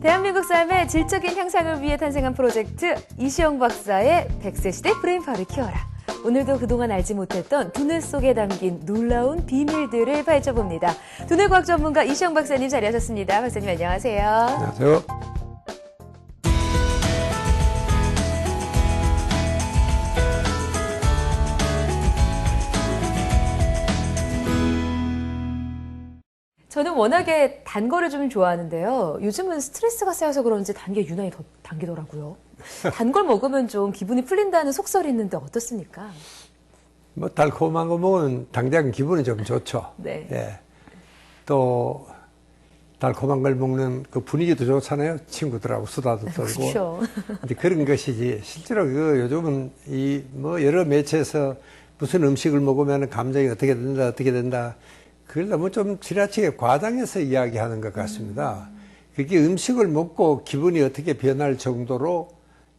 대한민국 삶의 질적인 향상을 위해 탄생한 프로젝트 이시영 박사의 100세 시대 브레인파워를 키워라. 오늘도 그동안 알지 못했던 두뇌 속에 담긴 놀라운 비밀들을 파헤쳐봅니다. 두뇌과학 전문가 이시영 박사님 자리하셨습니다. 박사님 안녕하세요. 안녕하세요. 저는 워낙에 단 거를 좀 좋아하는데요. 요즘은 스트레스가 쌓여서 그런지 단 게 유난히 더 당기더라고요. 단 걸 먹으면 좀 기분이 풀린다는 속설이 있는데 어떻습니까? 뭐 달콤한 거 먹으면 당장 기분이 좀 좋죠. 네. 예. 또 달콤한 걸 먹는 그 분위기도 좋잖아요. 친구들하고 수다도 떨고. 그렇죠. 이제 그런 것이지. 실제로 그 요즘은 이 뭐 여러 매체에서 무슨 음식을 먹으면 감정이 어떻게 된다, 어떻게 된다. 그걸 너무 좀 지나치게 과장해서 이야기하는 것 같습니다. 그게 음식을 먹고 기분이 어떻게 변할 정도로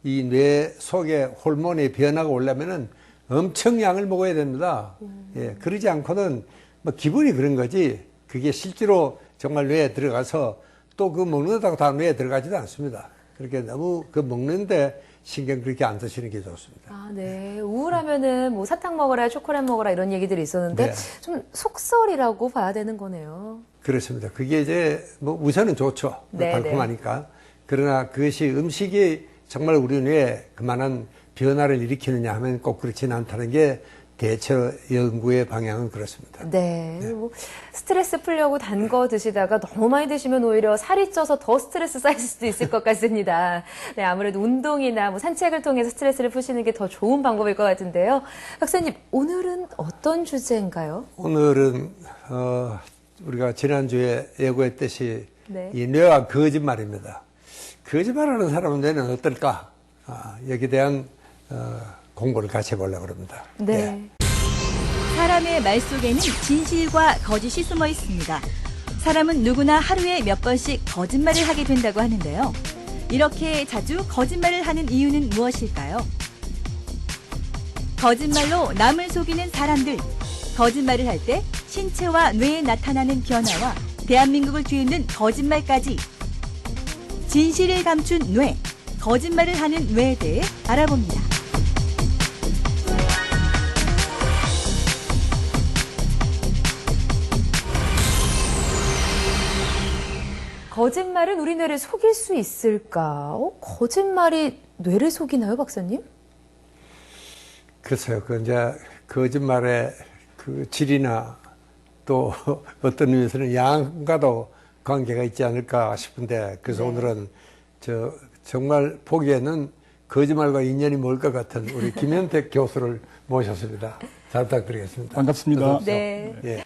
이 뇌 속에 호르몬의 변화가 오려면은 엄청 양을 먹어야 됩니다. 예, 그러지 않고는 뭐 기분이 그런 거지 그게 실제로 정말 뇌에 들어가서 또 그 먹는다고 다 뇌에 들어가지도 않습니다. 그렇게 너무 그 먹는데 신경 그렇게 안 쓰시는 게 좋습니다. 아, 네. 우울하면은 뭐 사탕 먹어라, 초콜릿 먹어라 이런 얘기들이 있었는데 네. 좀 속설이라고 봐야 되는 거네요. 그렇습니다. 그게 이제 뭐 우선은 좋죠. 네, 달콤하니까. 그러나 그것이 음식이 정말 우리 뇌에 그만한 변화를 일으키느냐 하면 꼭 그렇지는 않다는 게 대체 연구의 방향은 그렇습니다. 네. 뭐 스트레스 풀려고 단 거 드시다가 너무 많이 드시면 오히려 살이 쪄서 더 스트레스 쌓일 수도 있을 것 같습니다. 네, 아무래도 운동이나 뭐 산책을 통해서 스트레스를 푸시는 게 더 좋은 방법일 것 같은데요. 박사님, 오늘은 어떤 주제인가요? 오늘은 우리가 지난주에 예고했듯이 네. 이 뇌와 거짓말입니다. 거짓말하는 사람은 뇌는 어떨까? 여기에 대한 공부를 같이 해보려고 합니다. 네. 사람의 말 속에는 진실과 거짓이 숨어 있습니다. 사람은 누구나 하루에 몇 번씩 거짓말을 하게 된다고 하는데요. 이렇게 자주 거짓말을 하는 이유는 무엇일까요? 거짓말로 남을 속이는 사람들. 거짓말을 할 때 신체와 뇌에 나타나는 변화와 대한민국을 뒤흔든 거짓말까지. 진실을 감춘 뇌, 거짓말을 하는 뇌에 대해 알아봅니다. 거짓말은 우리 뇌를 속일 수 있을까? 거짓말이 뇌를 속이나요, 박사님? 글쎄요. 그 이제 거짓말의 그 질이나 또 어떤 의미에서는 양과도 관계가 있지 않을까 싶은데 그래서 네. 오늘은 정말 보기에는 거짓말과 인연이 멀 것 같은 우리 김현택 교수를 모셨습니다. 잘 부탁드리겠습니다. 반갑습니다. 어서 오십시오. 네. 예.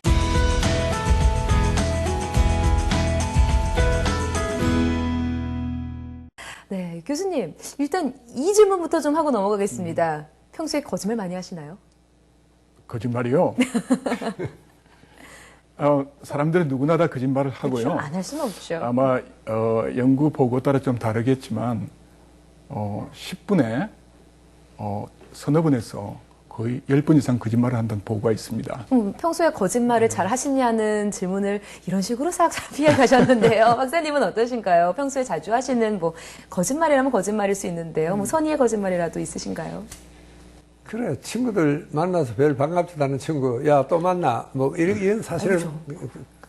네, 교수님. 일단 이 질문부터 좀 하고 넘어가겠습니다. 평소에 거짓말 많이 하시나요? 거짓말이요? 사람들은 누구나 다 거짓말을 하고요. 안 할 수는 없죠. 아마 연구 보고에 따라 좀 다르겠지만 10분에 서너 번에서 거의 10번 이상 거짓말을 한다는 보고가 있습니다. 평소에 거짓말을 잘 하시냐는 질문을 이런 식으로 싹 피해 가셨는데요. 박사님은 어떠신가요? 평소에 자주 하시는 뭐 거짓말이라면 거짓말일 수 있는데요. 뭐 선의의 거짓말이라도 있으신가요? 그래 친구들 만나서 별 반갑지도 않은 친구 야 또 만나 뭐 이런 사실은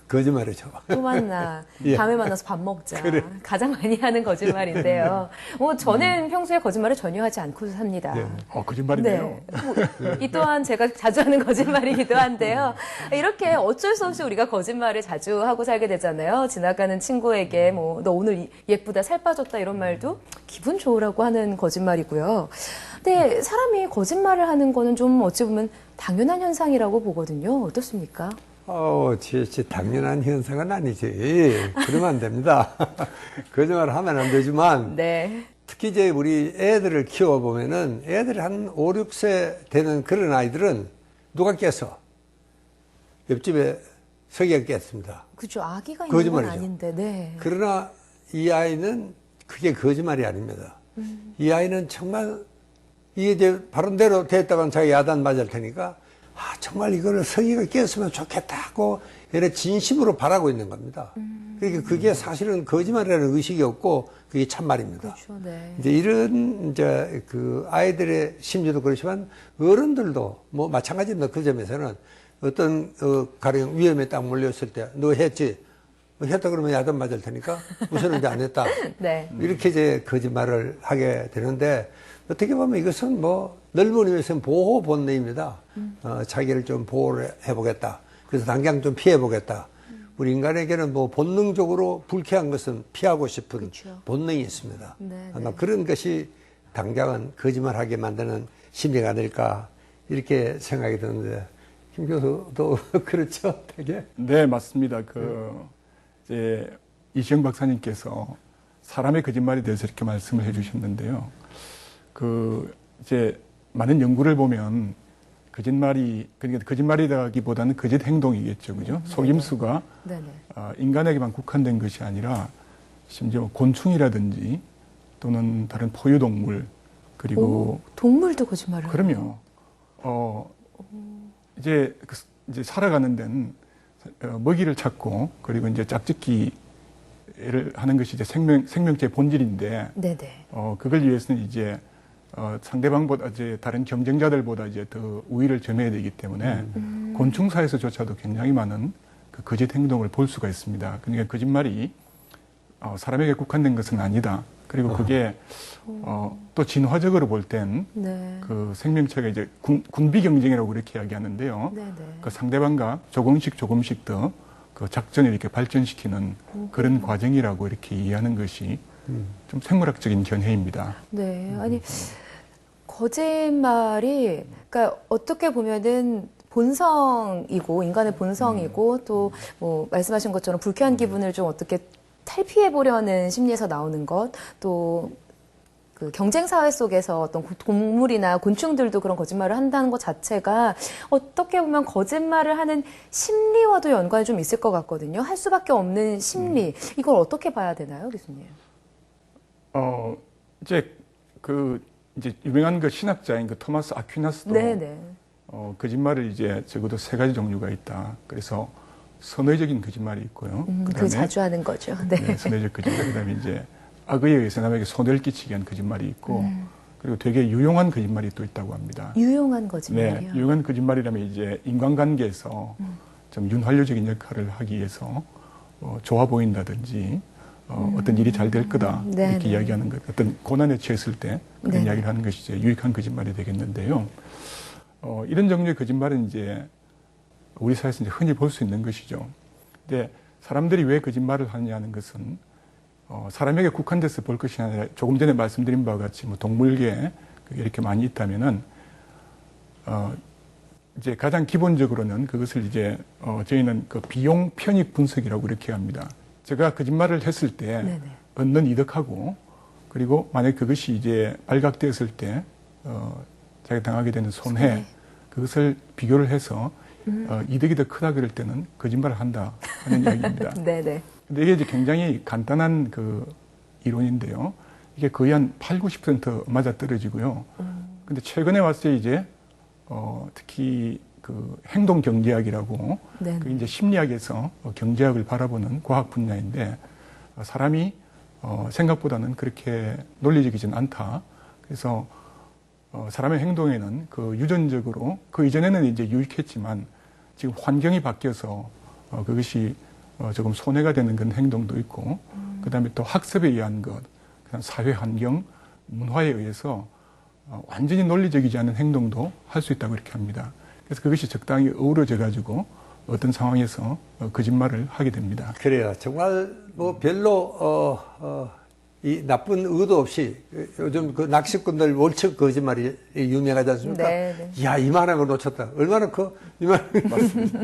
거짓말이죠. 또 만나. 예. 다음에 만나서 밥 먹자. 그래. 가장 많이 하는 거짓말인데요. 저는 평소에 거짓말을 전혀 하지 않고 삽니다. 예. 거짓말이네요. 이 또한 제가 자주 하는 거짓말이기도 한데요. 이렇게 어쩔 수 없이 우리가 거짓말을 자주 하고 살게 되잖아요. 지나가는 친구에게 뭐 너 오늘 예쁘다, 살 빠졌다 이런 말도 기분 좋으라고 하는 거짓말이고요. 근데 사람이 거짓말을 하는 거는 좀 어찌 보면 당연한 현상이라고 보거든요. 어떻습니까? 당연한 현상은 아니지. 그러면 안 됩니다. 거짓말을 하면 안 되지만 네. 특히 이제 우리 애들을 키워보면은 애들이 한 5, 6세 되는 그런 아이들은 누가 깼어? 옆집에 서기가 깼습니다. 그죠. 아기가 있는 건 거짓말이죠. 아닌데. 네. 그러나 이 아이는 그게 거짓말이 아닙니다. 이 아이는 정말 이게 이제 바른대로 됐다가는 자기 야단 맞을 테니까 정말 이거를 성의가 끼었으면 좋겠다 하고 이래 진심으로 바라고 있는 겁니다. 그러니까 그게 사실은 거짓말이라는 의식이 없고 그게 참말입니다. 그렇죠. 네. 이제 이런 이제 그 아이들의 심리도 그렇지만 어른들도 뭐 마찬가지입니다. 그 점에서는 어떤 가령 위험에 딱 몰렸을 때 너 했지? 했다 그러면 야단 맞을 테니까 우선은 이제 안 했다. 네. 이렇게 이제 거짓말을 하게 되는데 어떻게 보면 이것은 뭐 넓은 의미에서는 보호 본능입니다. 자기를 좀 보호를 해보겠다. 그래서 당장 좀 피해보겠다. 우리 인간에게는 뭐 본능적으로 불쾌한 것은 피하고 싶은 그렇죠. 본능이 있습니다. 네, 아마 네. 그런 것이 당장은 거짓말하게 만드는 심리가 아닐까 이렇게 생각이 드는데 김 교수도 그렇죠, 되게. 네, 맞습니다. 이제 이시영 박사님께서 사람의 거짓말에 대해서 이렇게 말씀을 해주셨는데요. 이제 많은 연구를 보면 그러니까 거짓말이라기보다는 거짓 행동이겠죠, 그죠? 속임수가 네네. 인간에게만 국한된 것이 아니라 심지어 곤충이라든지 또는 다른 포유동물 그리고 동물도 거짓말을 그럼요. 이제 살아가는 데는 먹이를 찾고 그리고 이제 짝짓기를 하는 것이 이제 생명체의 본질인데 네네. 그걸 위해서는 이제 상대방보다 이제 다른 경쟁자들보다 이제 더 우위를 점해야 되기 때문에 곤충사에서조차도 굉장히 많은 그 거짓 행동을 볼 수가 있습니다. 그러니까 거짓말이 사람에게 국한된 것은 아니다. 그리고 그게 또 진화적으로 볼 땐 네. 그 생명체가 이제 군비 경쟁이라고 그렇게 이야기하는데요. 네네. 그 상대방과 조금씩 더 그 작전을 이렇게 발전시키는 그런 과정이라고 이렇게 이해하는 것이 좀 생물학적인 견해입니다. 네. 아니, 거짓말이, 그러니까 어떻게 보면은 본성이고, 인간의 본성이고, 또 뭐, 말씀하신 것처럼 불쾌한 기분을 좀 어떻게 탈피해보려는 심리에서 나오는 것, 또 그 경쟁 사회 속에서 어떤 동물이나 곤충들도 그런 거짓말을 한다는 것 자체가 어떻게 보면 거짓말을 하는 심리와도 연관이 좀 있을 것 같거든요. 할 수밖에 없는 심리. 이걸 어떻게 봐야 되나요, 교수님? 이제 유명한 그 신학자인 그 토마스 아퀴나스도 네네. 거짓말을 이제 적어도 3가지 종류가 있다. 그래서 선의적인 거짓말이 있고요. 그 자주 하는 거죠. 네. 네, 선의적 거짓말. 그다음에 이제 악의에 의해서 남에게 손해를 끼치게 위한 거짓말이 있고, 그리고 되게 유용한 거짓말이 또 있다고 합니다. 유용한 거짓말이요. 네, 유용한 거짓말이라면 이제 인간관계에서 좀 윤활유적인 역할을 하기 위해서 좋아 보인다든지 어떤 일이 잘 될 거다 네, 이렇게 네. 이야기하는 것, 어떤 고난에 처했을 때 그런 네. 이야기를 하는 것이 이제 유익한 거짓말이 되겠는데요. 이런 종류의 거짓말은 이제 우리 사회에서 이제 흔히 볼 수 있는 것이죠. 근데 사람들이 왜 거짓말을 하느냐는 것은 사람에게 국한돼서 볼 것이 아니라 조금 전에 말씀드린 바와 같이 뭐 동물계에 이렇게 많이 있다면은 이제 가장 기본적으로는 그것을 이제 저희는 그 비용 편익 분석이라고 이렇게 합니다. 제가 거짓말을 했을 때 네네. 얻는 이득하고 그리고 만약 그것이 이제 발각되었을 때 자기가 당하게 되는 손해 그것을 비교를 해서 이득이 더 크다 그럴 때는 거짓말을 한다 하는 이야기입니다. 네네. 근데 이게 이제 굉장히 간단한 그 이론인데요. 이게 거의 한 80, 90% 맞아 떨어지고요. 근데 최근에 와서 이제 특히 그 행동 경제학이라고 네네. 그 이제 심리학에서 경제학을 바라보는 과학 분야인데 사람이 생각보다는 그렇게 논리적이진 않다. 그래서 사람의 행동에는 그 유전적으로 그 이전에는 이제 유익했지만 지금 환경이 바뀌어서 그것이 조금 손해가 되는 그런 행동도 있고 그다음에 또 학습에 의한 것, 그다음 사회 환경, 문화에 의해서 완전히 논리적이지 않은 행동도 할 수 있다고 이렇게 합니다. 그래서 그것이 적당히 어우러져 가지고 어떤 상황에서 거짓말을 하게 됩니다. 그래요. 정말 뭐 별로 이 나쁜 의도 없이 요즘 그 낚시꾼들 월척 거짓말이 유명하지 않습니까? 네, 이야 이만한 걸 놓쳤다. 얼마나 이만한 걸 맞습니다.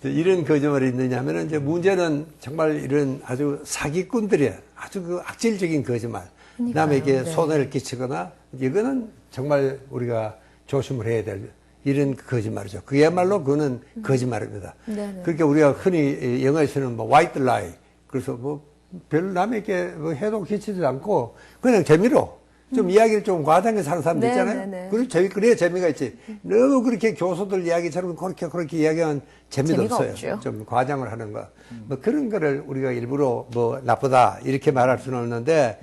이런 거짓말이 있느냐면은 이제 문제는 정말 이런 아주 사기꾼들의 아주 그 악질적인 거짓말. 그러니까요. 남에게 네. 손해를 끼치거나 이거는 정말 우리가 조심을 해야 될 이런 거짓말이죠. 그야말로 그거는 거짓말입니다. 네네. 그러니까 우리가 흔히 영어에서는 뭐 white lie. 그래서 뭐 별 남에게 뭐 해도 끼치지 않고 그냥 재미로 좀 이야기를 좀 과장해서 하는 사람도 네, 있잖아요. 네, 네. 그리고 그래야 재미가 있지. 너무 그렇게 교수들 이야기처럼 그렇게 이야기하면 재미도 재미가 없어요. 없죠. 좀 과장을 하는 거. 뭐 그런 거를 우리가 일부러 뭐 나쁘다 이렇게 말할 수는 없는데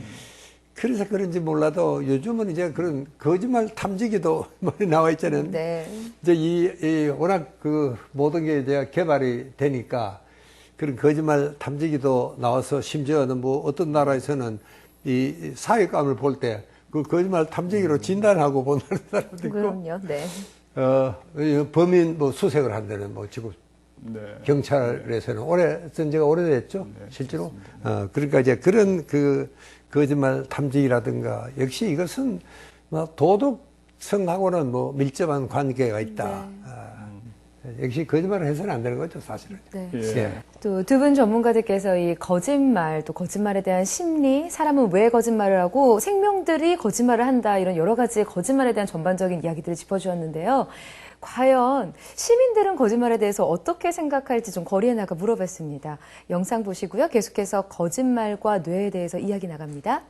그래서 그런지 몰라도 요즘은 이제 그런 거짓말 탐지기도 많이 나와 있잖아요. 네. 이제 이 워낙 그 모든 게 이제 개발이 되니까 그런 거짓말 탐지기도 나와서 심지어는 뭐 어떤 나라에서는 이 사회감을 볼 때 그 거짓말 탐지기로 진단하고 본다는 사람도 있고, 그럼요. 네. 이 범인 뭐 수색을 한다는 뭐 지금 네. 경찰에서는 쓴 지가 오래됐죠, 네, 실제로. 그러니까 이제 그런 그 거짓말 탐지기라든가 역시 이것은 뭐 도덕성하고는 뭐 밀접한 관계가 있다. 역시 거짓말을 해서는 안 되는 거죠, 사실은. 네. 예. 또 두 분 전문가들께서 이 거짓말, 또 거짓말에 대한 심리, 사람은 왜 거짓말을 하고 생명들이 거짓말을 한다, 이런 여러 가지 거짓말에 대한 전반적인 이야기들을 짚어주었는데요. 과연 시민들은 거짓말에 대해서 어떻게 생각할지 좀 거리에 나가 물어봤습니다. 영상 보시고요. 계속해서 거짓말과 뇌에 대해서 이야기 나갑니다.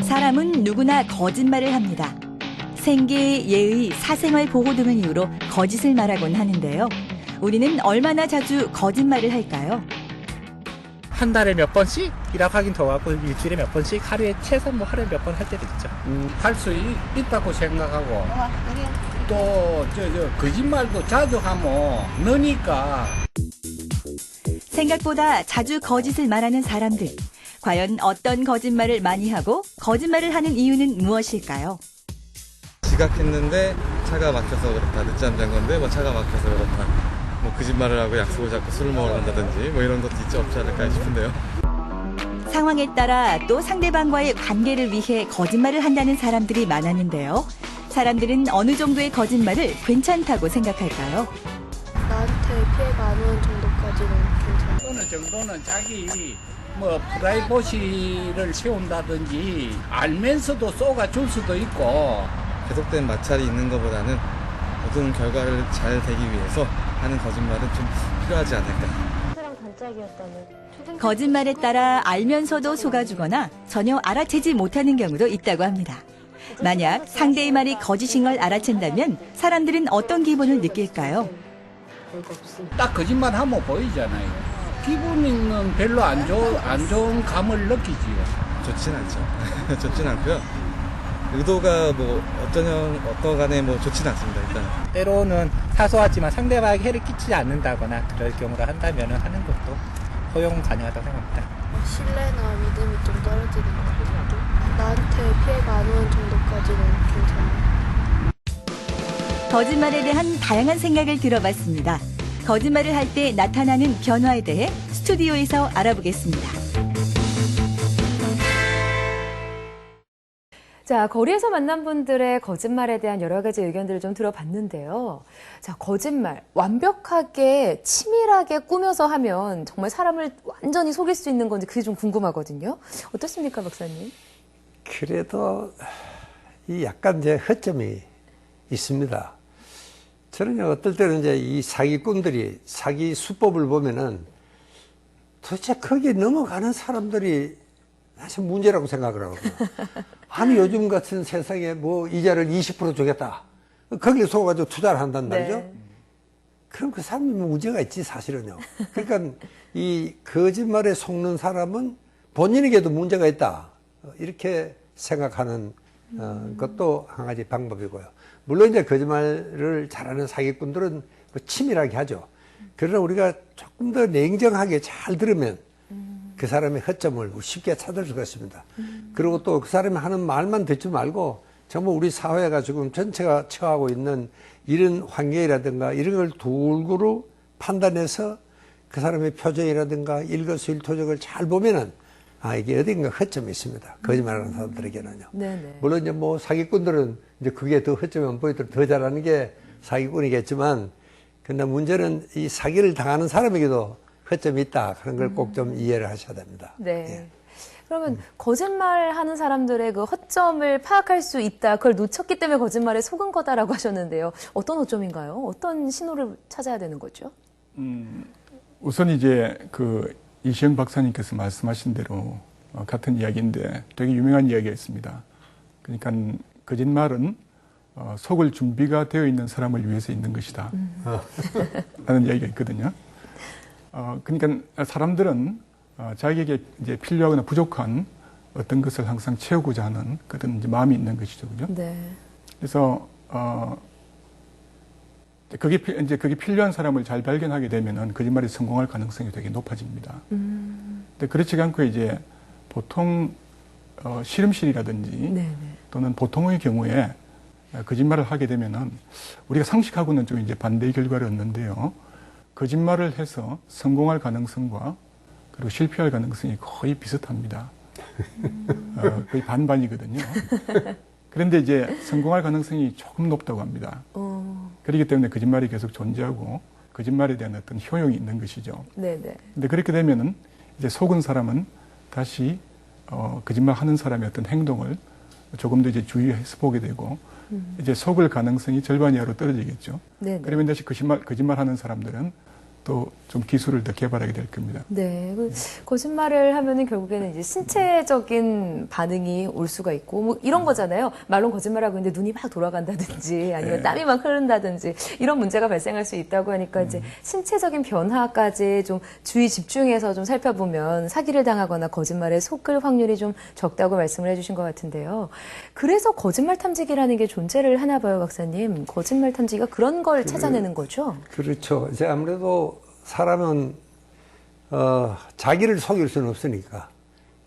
사람은 누구나 거짓말을 합니다. 생계, 예의, 사생활 보호 등을 이유로 거짓을 말하곤 하는데요. 우리는 얼마나 자주 거짓말을 할까요? 한 달에 몇 번씩이라고 하긴 더 하고 일주일에 몇 번씩, 하루에 최소 뭐 하루에 몇 번 할 때도 있죠. 할 수 있다고 생각하고 또 거짓말도 자주 하면 느니까 생각보다 자주 거짓을 말하는 사람들. 과연 어떤 거짓말을 많이 하고 거짓말을 하는 이유는 무엇일까요? 지각했는데 차가 막혀서 그렇다. 늦잠 잔 건데 뭐 차가 막혀서 그렇다. 뭐 거짓말을 하고 약속을 잡고 술을 먹으러 간다든지 뭐 이런 것도 있지 없지 않을까 싶은데요. 상황에 따라 또 상대방과의 관계를 위해 거짓말을 한다는 사람들이 많았는데요. 사람들은 어느 정도의 거짓말을 괜찮다고 생각할까요? 나한테 피해가 안 오는 정도까지는 괜찮아요. 어느 정도는 자기 뭐 프라이버시를 세운다든지 알면서도 쏘아줄 수도 있고 계속된 마찰이 있는 것보다는 모든 결과를 잘 되기 위해서 하는 거짓말은 좀 필요하지 않을까. 거짓말에 따라 알면서도 속아주거나 전혀 알아채지 못하는 경우도 있다고 합니다. 만약 상대의 말이 거짓인 걸 알아챈다면 사람들은 어떤 기분을 느낄까요? 딱 거짓말 하면 보이잖아요. 기분은 별로 안 좋은 감을 느끼지요. 좋진 않죠. 좋진 않고요. 의도가 뭐 어떤 간에 뭐 좋진 않습니다. 일단. 때로는 사소하지만 상대방에게 해를 끼치지 않는다거나 그럴 경우라 한다면 하는 것도 허용 가능하다고 생각합니다. 신뢰나 믿음이 좀 떨어지는 것 같아도 나한테 피해가 안 오는 정도까지는 괜찮아요. 거짓말에 대한 다양한 생각을 들어봤습니다. 거짓말을 할 때 나타나는 변화에 대해 스튜디오에서 알아보겠습니다. 자, 거리에서 만난 분들의 거짓말에 대한 여러 가지 의견들을 좀 들어봤는데요. 자, 거짓말 완벽하게 치밀하게 꾸며서 하면 정말 사람을 완전히 속일 수 있는 건지 그게 좀 궁금하거든요. 어떻습니까, 박사님? 그래도 이 약간 이제 허점이 있습니다. 저는 어떨 때는 이제 이 사기꾼들이 사기 수법을 보면은 도대체 거기에 넘어가는 사람들이 사실 문제라고 생각을 하거든요. 아니, 요즘 같은 세상에 뭐 이자를 20% 주겠다. 거기에 속아가지고 투자를 한단 말이죠. 네. 그럼 그 사람이 문제가 있지, 사실은요. 그러니까 이 거짓말에 속는 사람은 본인에게도 문제가 있다. 이렇게 생각하는 것도 한 가지 방법이고요. 물론 이제 거짓말을 잘하는 사기꾼들은 뭐 치밀하게 하죠. 그러나 우리가 조금 더 냉정하게 잘 들으면 그 사람의 허점을 쉽게 찾을 수가 있습니다. 그리고 또 그 사람이 하는 말만 듣지 말고 정말 우리 사회가 지금 전체가 처하고 있는 이런 환경이라든가 이런 걸 두루두루 판단해서 그 사람의 표정이라든가 일거수일투족을 잘 보면은 아, 이게 어딘가 허점이 있습니다. 거짓말하는 사람들에게는요. 네네. 물론 이제 뭐 사기꾼들은 이제 그게 더 허점이 안 보이도록 더 잘하는 게 사기꾼이겠지만, 근데 문제는 이 사기를 당하는 사람에게도 허점이 있다. 그런 걸 꼭 좀 이해를 하셔야 됩니다. 네. 예. 그러면 거짓말 하는 사람들의 그 허점을 파악할 수 있다. 그걸 놓쳤기 때문에 거짓말에 속은 거다라고 하셨는데요. 어떤 허점인가요? 어떤 신호를 찾아야 되는 거죠? 우선 이제 그 이시영 박사님께서 말씀하신 대로 같은 이야기인데 되게 유명한 이야기가 있습니다. 그러니까 거짓말은 속을 준비가 되어 있는 사람을 위해서 있는 것이다. 라는 이야기가 있거든요. 그러니까 사람들은 자기에게 이제 필요하거나 부족한 어떤 것을 항상 채우고자 하는 그런 이제 마음이 있는 것이죠. 그죠? 네. 그래서, 그게 필요한 사람을 잘 발견하게 되면은 거짓말이 성공할 가능성이 되게 높아집니다. 근데 그렇지 않고 이제 보통, 실험실이라든지 네네. 또는 보통의 경우에 거짓말을 하게 되면은 우리가 상식하고는 좀 이제 반대의 결과를 얻는데요. 거짓말을 해서 성공할 가능성과 그리고 실패할 가능성이 거의 비슷합니다. 거의 반반이거든요. 그런데 이제 성공할 가능성이 조금 높다고 합니다. 그렇기 때문에 거짓말이 계속 존재하고 거짓말에 대한 어떤 효용이 있는 것이죠. 네네. 근데 그렇게 되면은 이제 속은 사람은 다시 거짓말 하는 사람의 어떤 행동을 조금 더 이제 주의해서 보게 되고 이제 속을 가능성이 절반 이하로 떨어지겠죠. 네네. 그러면 다시 거짓말 하는 사람들은 또 좀 기술을 더 개발하게 될 겁니다. 네. 거짓말을 하면은 결국에는 이제 신체적인 반응이 올 수가 있고, 뭐 이런 거잖아요. 말로 거짓말하고 있는데 눈이 막 돌아간다든지 아니면 네. 땀이 막 흐른다든지 이런 문제가 발생할 수 있다고 하니까 이제 신체적인 변화까지 좀 주의 집중해서 좀 살펴보면 사기를 당하거나 거짓말에 속을 확률이 좀 적다고 말씀을 해주신 것 같은데요. 그래서 거짓말 탐지기라는 게 존재를 하나 봐요, 박사님. 거짓말 탐지기가 그런 걸 찾아내는 거죠? 그렇죠. 이제 아무래도 사람은 자기를 속일 수는 없으니까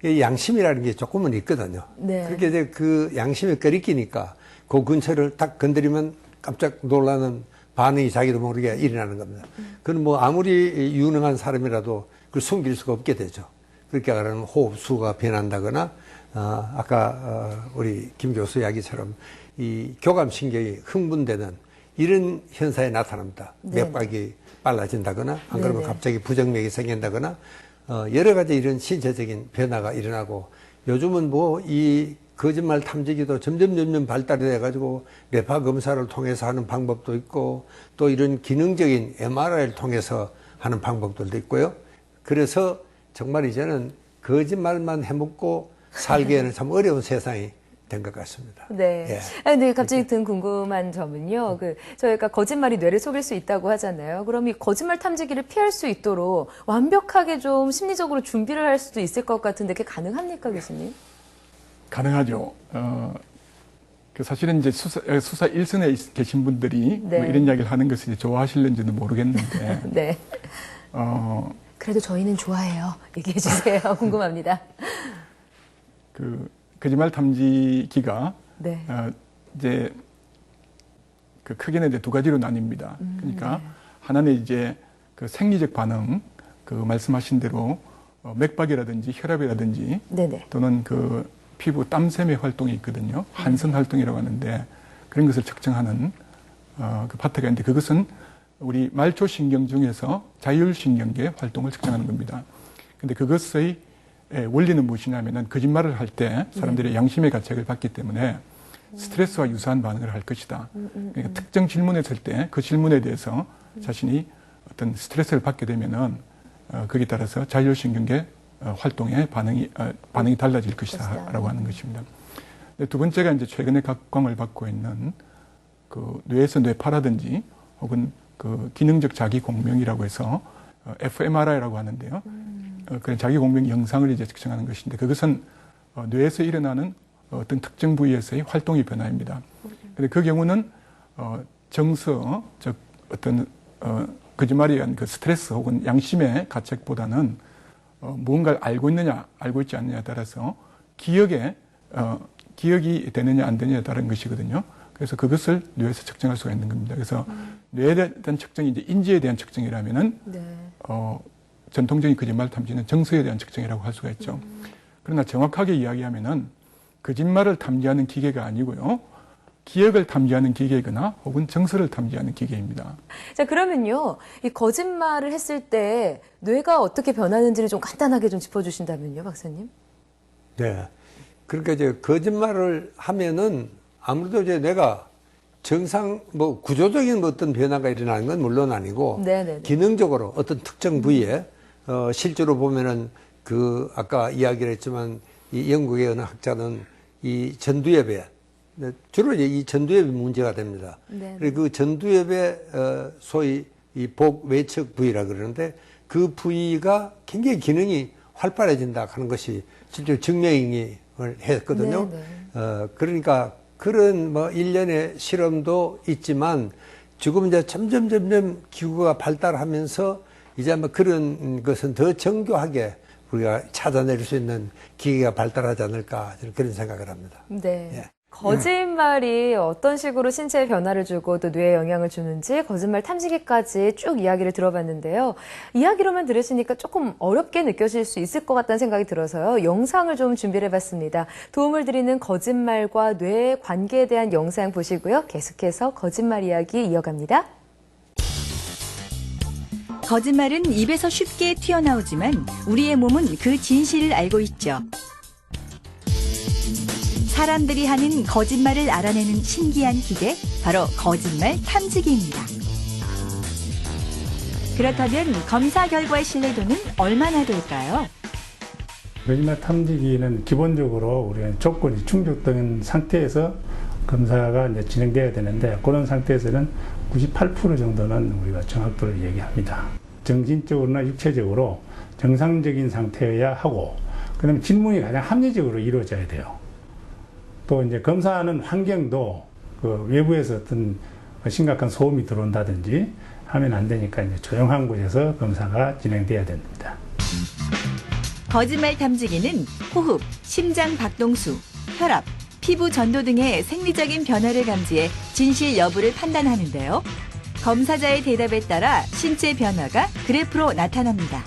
이 양심이라는 게 조금은 있거든요. 네. 그렇게 이제 그 양심이 꺼리끼니까 그 근처를 딱 건드리면 깜짝 놀라는 반응이 자기도 모르게 일어나는 겁니다. 그건 뭐 아무리 유능한 사람이라도 그걸 숨길 수가 없게 되죠. 그렇게 말하면 호흡수가 변한다거나 아까 우리 김 교수 이야기처럼 이 교감신경이 흥분되는 이런 현상이 나타납니다. 네. 맥박이 빨라진다거나 안 그러면 네네. 갑자기 부정맥이 생긴다거나 여러 가지 이런 신체적인 변화가 일어나고 요즘은 뭐 이 거짓말 탐지기도 점점 발달이 돼가지고 뇌파 검사를 통해서 하는 방법도 있고 또 이런 기능적인 MRI를 통해서 하는 방법들도 있고요. 그래서 정말 이제는 거짓말만 해먹고 살기에는 참 어려운 세상이 된 것 같습니다. 네. 예. 근데 갑자기 든 궁금한 점은요. 저희가 거짓말이 뇌를 속일 수 있다고 하잖아요. 그럼 이 거짓말 탐지기를 피할 수 있도록 완벽하게 좀 심리적으로 준비를 할 수도 있을 것 같은데 그게 가능합니까, 교수님? 가능하죠. 사실은 이제 수사 일선에 계신 분들이 네. 뭐 이런 이야기를 하는 것을 이제 좋아하실는지는 모르겠는데, 네. 그래도 저희는 좋아해요. 얘기해 주세요. 궁금합니다. 거짓말 탐지기가 네. 이제 그 크게는 이제 두 가지로 나뉩니다. 그러니까 하나는 이제 그 생리적 반응, 그 말씀하신 대로 맥박이라든지 혈압이라든지 네네. 또는 그 피부 땀샘의 활동이 있거든요. 한선 활동이라고 하는데 그런 것을 측정하는 그 파트가 있는데 그것은 우리 말초신경 중에서 자율신경계 활동을 측정하는 겁니다. 근데 그것의 원리는 무엇이냐면은 거짓말을 할 때 사람들이 양심의 가책을 받기 때문에 스트레스와 유사한 반응을 할 것이다. 그러니까 특정 질문했을 때 그 질문에 대해서 자신이 어떤 스트레스를 받게 되면은 거기에 따라서 자율신경계 활동의 반응이 달라질 것이다라고 하는 것입니다. 두 번째가 이제 최근에 각광을 받고 있는 그 뇌에서 뇌파라든지 혹은 그 기능적 자기 공명이라고 해서 fMRI라고 하는데요. 그런 자기 공명 영상을 이제 측정하는 것인데 그것은 뇌에서 일어나는 어떤 특정 부위에서의 활동의 변화입니다. 근데 그 경우는 정서, 즉 어떤 거짓말에 의한 그 스트레스 혹은 양심의 가책보다는 무언가를 알고 있느냐, 알고 있지 않느냐에 따라서 기억이 되느냐 안 되느냐에 따른 것이거든요. 그래서 그것을 뇌에서 측정할 수가 있는 겁니다. 그래서 뇌에 대한 측정이 이제 인지에 대한 측정이라면은 네. 전통적인 거짓말 탐지는 정서에 대한 측정이라고 할 수가 있죠. 그러나 정확하게 이야기하면은 거짓말을 탐지하는 기계가 아니고요. 기억을 탐지하는 기계이거나 혹은 정서를 탐지하는 기계입니다. 자, 그러면요. 이 거짓말을 했을 때 뇌가 어떻게 변하는지를 좀 간단하게 좀 짚어주신다면요, 박사님? 네. 그러니까 이제 거짓말을 하면은 아무래도 이제 내가 정상 뭐 구조적인 어떤 변화가 일어나는 건 물론 아니고 네네네. 기능적으로 어떤 특정 부위에 실제로 보면은 그 아까 이야기를 했지만 이 영국의 어느 학자는 이 전두엽에 주로 이제 이 전두엽이 문제가 됩니다. 네. 그리고 그 전두엽의 소위 이 복 외척 부위라 그러는데 그 부위가 굉장히 기능이 활발해진다 하는 것이 실제로 증명을 했거든요. 네, 네. 그러니까 그런 뭐 일련의 실험도 있지만 지금 이제 점점 기구가 발달하면서 이제 뭐 그런 것은 더 정교하게 우리가 찾아낼 수 있는 기계가 발달하지 않을까 저는 그런 생각을 합니다. 네. 예. 거짓말이 어떤 식으로 신체에 변화를 주고 또 뇌에 영향을 주는지 거짓말 탐지기까지 쭉 이야기를 들어봤는데요. 이야기로만 들으시니까 조금 어렵게 느껴질 수 있을 것 같다는 생각이 들어서요. 영상을 좀 준비를 해봤습니다. 도움을 드리는 거짓말과 뇌의 관계에 대한 영상 보시고요. 계속해서 거짓말 이야기 이어갑니다. 거짓말은 입에서 쉽게 튀어나오지만 우리의 몸은 그 진실을 알고 있죠. 사람들이 하는 거짓말을 알아내는 신기한 기계, 바로 거짓말 탐지기입니다. 그렇다면 검사 결과의 신뢰도는 얼마나 될까요? 거짓말 탐지기는 기본적으로 우리가 조건이 충족된 상태에서 검사가 이제 진행돼야 되는데 그런 상태에서는 98% 정도는 우리가 정확도를 얘기합니다. 정신적으로나 육체적으로 정상적인 상태여야 하고, 그다음에 질문이 가장 합리적으로 이루어져야 돼요. 또 이제 검사하는 환경도 그 외부에서 어떤 심각한 소음이 들어온다든지 하면 안 되니까 이제 조용한 곳에서 검사가 진행돼야 됩니다. 거짓말 탐지기는 호흡, 심장 박동수, 혈압, 피부 전도 등의 생리적인 변화를 감지해 진실 여부를 판단하는데요. 검사자의 대답에 따라 신체 변화가 그래프로 나타납니다.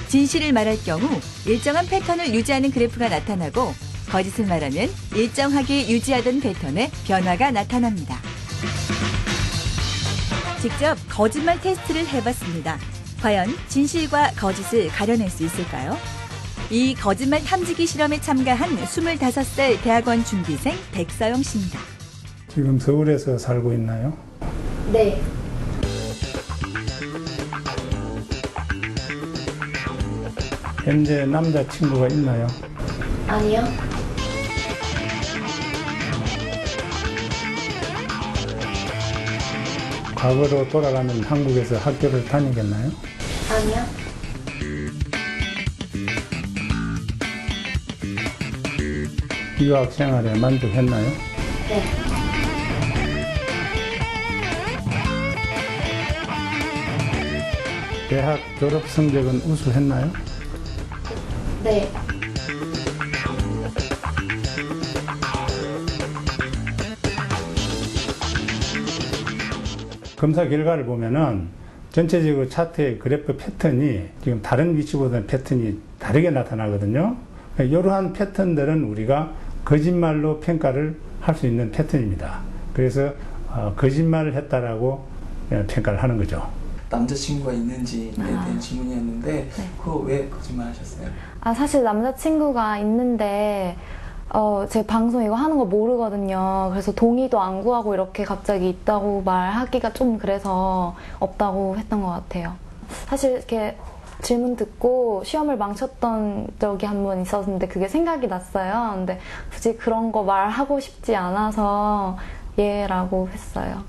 진실을 말할 경우 일정한 패턴을 유지하는 그래프가 나타나고, 거짓을 말하면 일정하게 유지하던 패턴의 변화가 나타납니다. 직접 거짓말 테스트를 해봤습니다. 과연 진실과 거짓을 가려낼 수 있을까요? 이 거짓말 탐지기 실험에 참가한 25살 대학원 준비생 백서영 씨입니다. 지금 서울에서 살고 있나요? 네. 현재 남자친구가 있나요? 아니요. 과거로 돌아가면 한국에서 학교를 다니겠나요? 아니요. 유학 생활에 만족했나요? 네. 대학 졸업 성적은 우수했나요? 네. 검사 결과를 보면은 전체적으로 차트의 그래프 패턴이 지금 다른 위치보다는 패턴이 다르게 나타나거든요. 이러한 패턴들은 우리가 거짓말로 평가를 할 수 있는 패턴입니다. 그래서 거짓말을 했다라고 평가를 하는 거죠. 남자친구가 있는지에 대한 질문이었는데 그거 왜 거짓말 하셨어요? 사실 남자친구가 있는데 제 방송 이거 하는 거 모르거든요. 그래서 동의도 안 구하고 이렇게 갑자기 있다고 말하기가 좀 그래서 없다고 했던 것 같아요. 사실 이렇게 질문 듣고 시험을 망쳤던 적이 한 번 있었는데 그게 생각이 났어요. 근데 굳이 그런 거 말하고 싶지 않아서 예라고 했어요.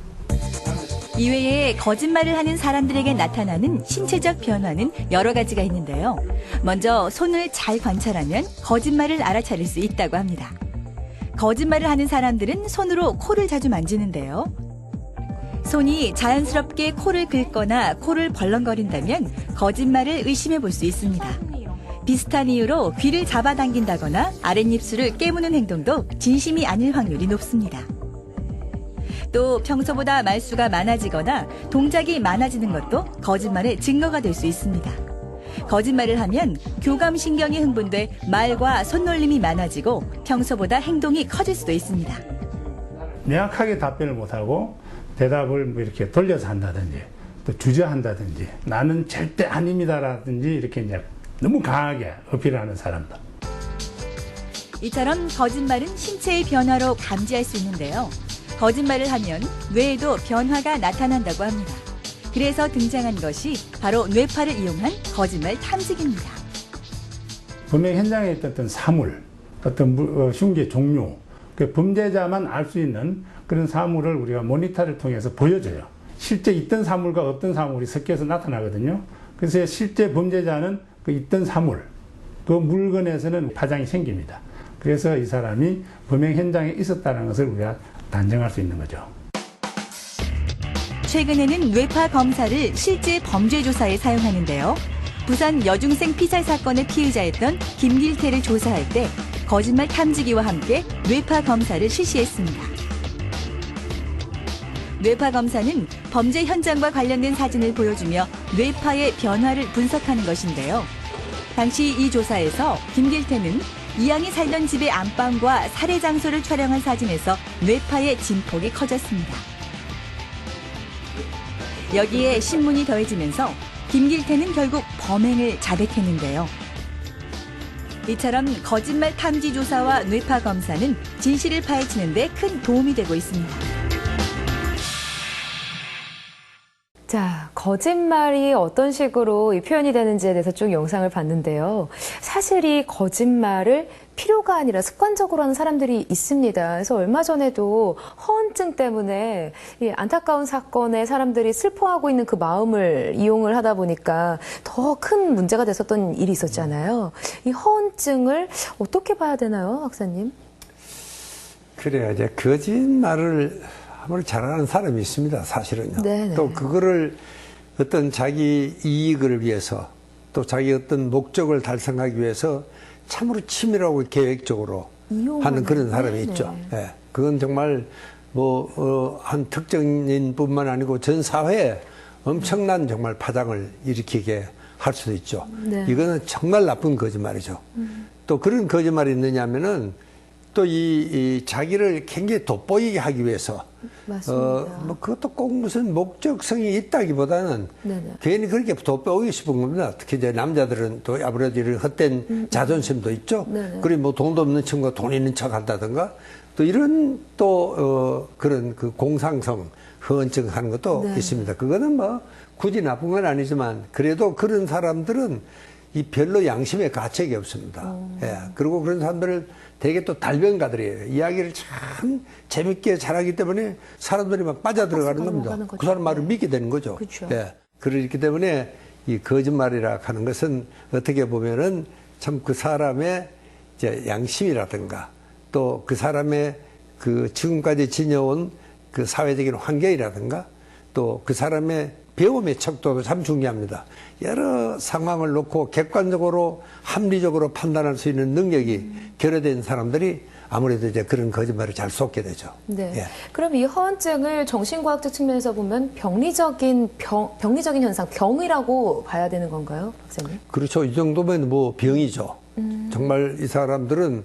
이외에 거짓말을 하는 사람들에게 나타나는 신체적 변화는 여러 가지가 있는데요. 먼저 손을 잘 관찰하면 거짓말을 알아차릴 수 있다고 합니다. 거짓말을 하는 사람들은 손으로 코를 자주 만지는데요. 손이 자연스럽게 코를 긁거나 코를 벌렁거린다면 거짓말을 의심해 볼 수 있습니다. 비슷한 이유로 귀를 잡아당긴다거나 아랫입술을 깨무는 행동도 진심이 아닐 확률이 높습니다. 또 평소보다 말수가 많아지거나 동작이 많아지는 것도 거짓말의 증거가 될 수 있습니다. 거짓말을 하면 교감신경이 흥분돼 말과 손놀림이 많아지고 평소보다 행동이 커질 수도 있습니다. 명확하게 답변을 못하고 대답을 뭐 이렇게 돌려서 한다든지 또 주저한다든지 나는 절대 아닙니다라든지 이렇게 이제 너무 강하게 어필하는 사람들. 이처럼 거짓말은 신체의 변화로 감지할 수 있는데요. 거짓말을 하면 뇌에도 변화가 나타난다고 합니다. 그래서 등장한 것이 바로 뇌파를 이용한 거짓말 탐지기입니다. 범행 현장에 있던 어떤 사물, 어떤 흉기 종류, 그 범죄자만 알 수 있는 그런 사물을 우리가 모니터를 통해서 보여줘요. 실제 있던 사물과 없던 사물이 섞여서 나타나거든요. 그래서 실제 범죄자는 그 있던 사물, 그 물건에서는 파장이 생깁니다. 그래서 이 사람이 범행 현장에 있었다는 것을 우리가 단정할 수 있는 거죠. 최근에는 뇌파 검사를 실제 범죄 조사에 사용하는데요. 부산 여중생 피살 사건의 피의자였던 김길태를 조사할 때 거짓말 탐지기와 함께 뇌파 검사를 실시했습니다. 뇌파 검사는 범죄 현장과 관련된 사진을 보여주며 뇌파의 변화를 분석하는 것인데요. 당시 이 조사에서 김길태는 이양이 살던 집의 안방과 살해 장소를 촬영한 사진에서 뇌파의 진폭이 커졌습니다. 여기에 신문이 더해지면서 김길태는 결국 범행을 자백했는데요. 이처럼 거짓말 탐지 조사와 뇌파 검사는 진실을 파헤치는 데 큰 도움이 되고 있습니다. 자, 거짓말이 어떤 식으로 이 표현이 되는지에 대해서 쭉 영상을 봤는데요. 사실 이 거짓말을 필요가 아니라 습관적으로 하는 사람들이 있습니다. 그래서 얼마 전에도 허언증 때문에 이 안타까운 사건에 사람들이 슬퍼하고 있는 그 마음을 이용을 하다 보니까 더 큰 문제가 됐었던 일이 있었잖아요. 이 허언증을 어떻게 봐야 되나요, 박사님? 그래요. 이제 거짓말을 아무리 잘하는 사람이 있습니다. 사실은요. 네네. 또 그거를 어떤 자기 이익을 위해서 또 자기 어떤 목적을 달성하기 위해서 참으로 치밀하고 계획적으로 하는 그런 사람이 있죠. 예. 그건 정말 한 특정인뿐만 아니고 전 사회에 엄청난 정말 파장을 일으키게 할 수도 있죠. 네. 이거는 정말 나쁜 거짓말이죠. 또 그런 거짓말이 있느냐면은 또 이 자기를 굉장히 돋보이게 하기 위해서 맞습니다. 그것도 꼭 무슨 목적성이 있다기보다는 네네. 괜히 그렇게 돋보이고 싶은 겁니다. 특히 이제 남자들은 또 아무래도 이런 헛된 자존심도 있죠. 네네. 그리고 뭐 돈도 없는 친구가 돈 있는 척 한다든가 또 이런 또 그런 그 공상성 허언증 하는 것도 네. 있습니다. 그거는 뭐 굳이 나쁜 건 아니지만 그래도 그런 사람들은 이 별로 양심의 가책이 없습니다. 예. 그리고 그런 사람들을 되게 또 달변가들이에요. 이야기를 참 재밌게 잘하기 때문에 사람들이 막 빠져들어가는 겁니다. 그 사람 말을 믿게 되는 거죠. 그렇죠. 예. 그렇기 때문에 이 거짓말이라 하는 것은 어떻게 보면은 참 그 사람의 이제 양심이라든가 또 그 사람의 그 지금까지 지녀온 그 사회적인 환경이라든가 또 그 사람의 배움의 척도도 참 중요합니다. 여러 상황을 놓고 객관적으로 합리적으로 판단할 수 있는 능력이 결여된 사람들이 아무래도 이제 그런 거짓말을 잘 쏟게 되죠. 네. 예. 그럼 이 허언증을 정신과학적 측면에서 보면 병리적인 현상, 병이라고 봐야 되는 건가요, 박사님? 그렇죠. 이 정도면 뭐 병이죠. 정말 이 사람들은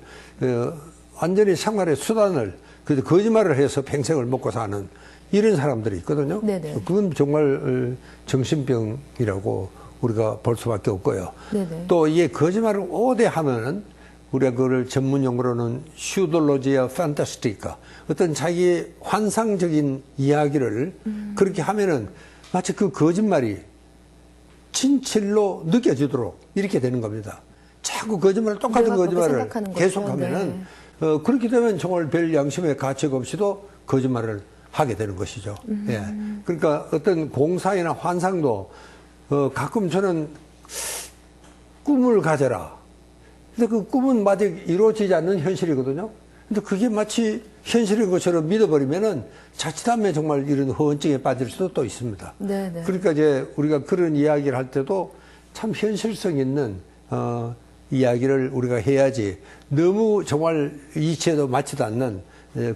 완전히 생활의 수단을 그래도 거짓말을 해서 평생을 먹고 사는 이런 사람들이 있거든요. 네네. 그건 정말 정신병이라고 우리가 볼 수밖에 없고요. 네네. 또 이게 거짓말을 오대 하면은 우리가 그걸 전문 용어로는 슈돌로지아 판타스티카 어떤 자기의 환상적인 이야기를 그렇게 하면은 마치 그 거짓말이 진실로 느껴지도록 이렇게 되는 겁니다. 자꾸 거짓말 똑같은 거짓말을 계속하면은 그렇게 되면 정말 별 양심의 가책 없이도 거짓말을 하게 되는 것이죠. 예. 그러니까 어떤 공상이나 환상도 가끔 저는 꿈을 가져라. 근데 그 꿈은 아직 이루어지지 않는 현실이거든요. 근데 그게 마치 현실인 것처럼 믿어버리면은 자칫하면 정말 이런 허언증에 빠질 수도 또 있습니다. 네네. 그러니까 이제 우리가 그런 이야기를 할 때도 참 현실성 있는 이야기를 우리가 해야지 너무 정말 이치에도 맞지도 않는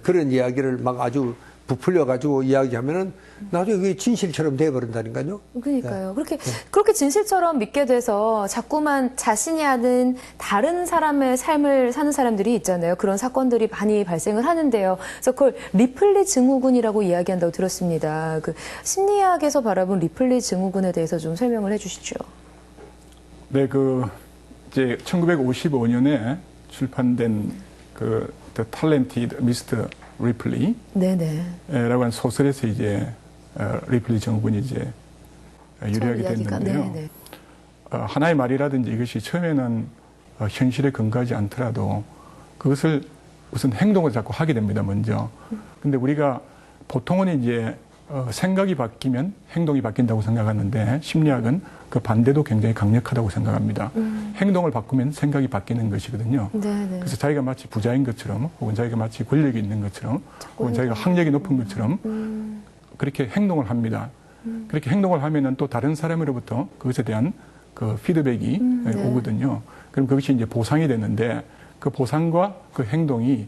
그런 이야기를 막 아주 부풀려가지고 이야기하면은 나중에 그게 진실처럼 돼버린다니까요. 그러니까요. 그렇게 진실처럼 믿게 돼서 자꾸만 자신이 아는 다른 사람의 삶을 사는 사람들이 있잖아요. 그런 사건들이 많이 발생을 하는데요. 그래서 그걸 리플리 증후군이라고 이야기한다고 들었습니다. 그 심리학에서 바라본 리플리 증후군에 대해서 좀 설명을 해주시죠. 네, 이제 1955년에 출판된 The Talented Mr. 리플리 라고 하는 소설에서 이제 리플리 증후군이 이제 유래하게 됐는데요. 하나의 말이라든지 이것이 처음에는 현실에 근거하지 않더라도 그것을 우선 행동을 자꾸 하게 됩니다, 먼저. 근데 우리가 보통은 이제 생각이 바뀌면 행동이 바뀐다고 생각하는데 심리학은 그 반대도 굉장히 강력하다고 생각합니다. 행동을 바꾸면 생각이 바뀌는 것이거든요. 네네. 그래서 자기가 마치 부자인 것처럼 혹은 자기가 마치 권력이 있는 것처럼 혹은 자기가 학력이 높은 것처럼 그렇게 행동을 합니다. 그렇게 행동을 하면은 또 다른 사람으로부터 그것에 대한 그 피드백이 오거든요. 그럼 그것이 이제 보상이 되는데 그 보상과 그 행동이